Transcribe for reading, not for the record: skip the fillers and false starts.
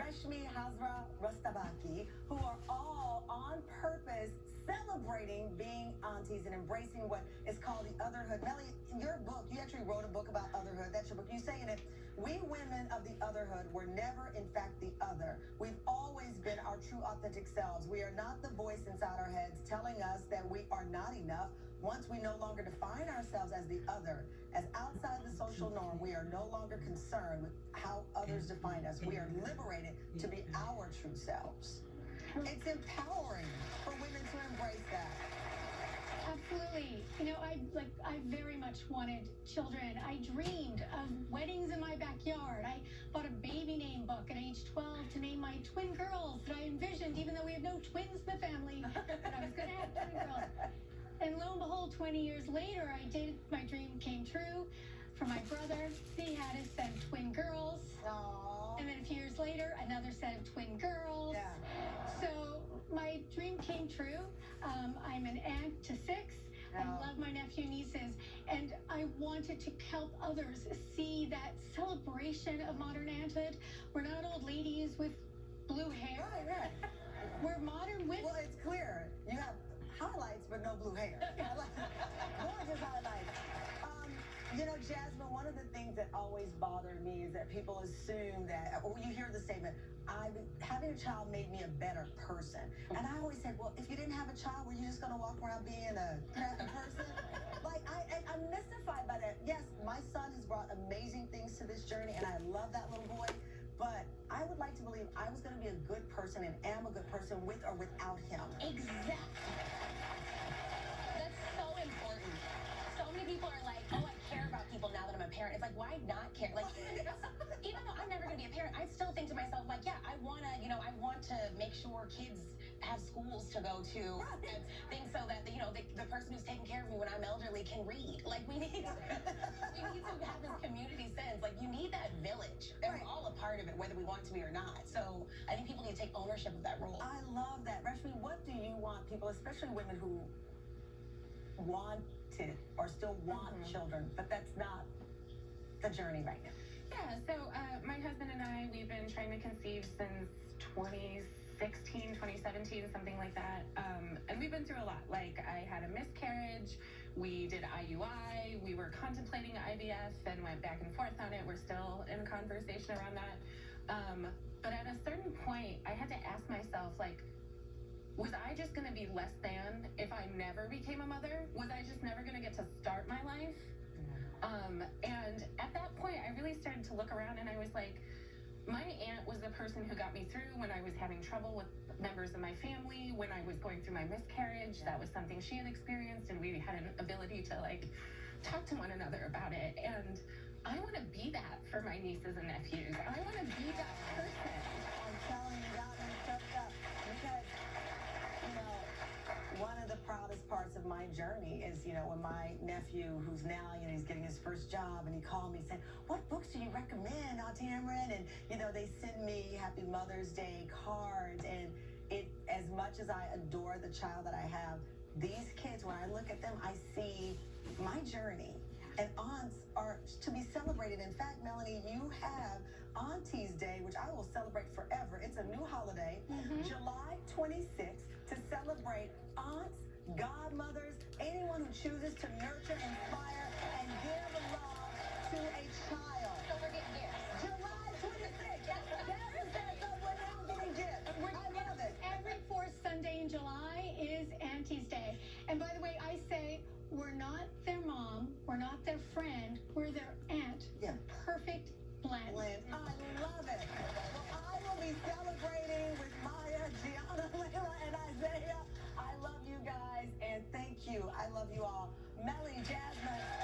Reshmi, Hazra, Rustabaki, who are all on purpose celebrating being aunties and embracing what is called the otherhood. Melly, in your book, you actually wrote a book about otherhood. That's your book. You say in it, we women of the otherhood were never, in fact, the other. We've always been our true, authentic selves. We are not the voice inside our heads telling us that we are not enough. Once we no longer define ourselves as the other, as outside the social norm, we are no longer concerned with how others define us. We are liberated to be our true selves. It's empowering for women to embrace that. Absolutely. You know, I very much wanted children. I dreamed of weddings in my backyard. I bought a baby name book at age 12 to name my twin girls that I envisioned, even though we have no twins in the family, that I was going to have twin girls. And lo and behold, 20 years later, my dream came true for my brother. He had his set of twin girls. Aww. And then a few years later, another set of twin girls. Yeah. So my dream came true. I'm an aunt to 6. I love my nephew, nieces, and I wanted to help others see that celebration of modern aunthood. We're not old ladies with blue hair. Right. We're modern women. Well, it's clear. You have highlights, but no blue hair. Gorgeous highlights. You know, Jasmine, one of the things that always bothered me is that people assume that, or you hear the statement, having a child made me a better person. And I always said, well, if you didn't have a child, were you just going to walk around being a crappy person? Like, I'm mystified by that. Yes, my son has brought amazing things to this journey, and I love that little boy. But I would like to believe I was going to be a good person and am a good person with or without him. Exactly. That's so important. So many people are like, oh, I care about people now that I'm a parent. It's like, why not care? Like, even though I'm never going to be a parent, I still think to myself, like, yeah, I want to make sure kids have schools to go to and things so that, the person who's taking care of me when I'm elderly can read. Like, we need to have this community sense. Like, you need that village. And we're all a part of it, whether we want to be or not. So I think people need to take ownership of that role. I love that. Reshmi, what do you want people, especially women who wanted or still want children, but that's not the journey right now? Yeah, so my husband and I, we've been trying to conceive since 2016, 2017, something like that. And we've been through a lot. Like, I had a miscarriage, we did IUI, we were contemplating IVF and went back and forth on it. We're still in conversation around that. But at a certain point, I had to ask myself, like, was I just going to be less than if I never became a mother? Was I just never going to get to start my life? And at that point, I really started to look around and I was like, my aunt was the person who got me through when I was having trouble with members of my family, when I was going through my miscarriage. That was something she had experienced, and we had an ability to, like, talk to one another about it. And I want to be that for my nieces and nephews. I want to be that person. I'm telling you, got me choked up because, one of the proudest parts of my journey is, when my nephew, who's now, he's getting his first job, and he called me saying, what books do you recommend, Auntie Amran? And, they send me Happy Mother's Day cards. And as much as I adore the child that I have, these kids, when I look at them, I see my journey. And aunts are to be celebrated. In fact, Melanie, you have Auntie's Day, which I will celebrate forever. It's a new holiday, July 26th, to celebrate aunts, godmothers, anyone who chooses to nurture, inspire, and give love to a child. So we're getting gifts. July 26th. That's up when I'm getting gifts. I love it. Every fourth Sunday in July is Auntie's Day. And by the way, I say we're not their mom, we're not their friend, we're their aunt. Yeah. Perfect blend. I love it. Well, I will be celebrating with Maya, Gianna, Layla, and Isaiah. I love you guys, and thank you. I love you all. Melly, Jasmine.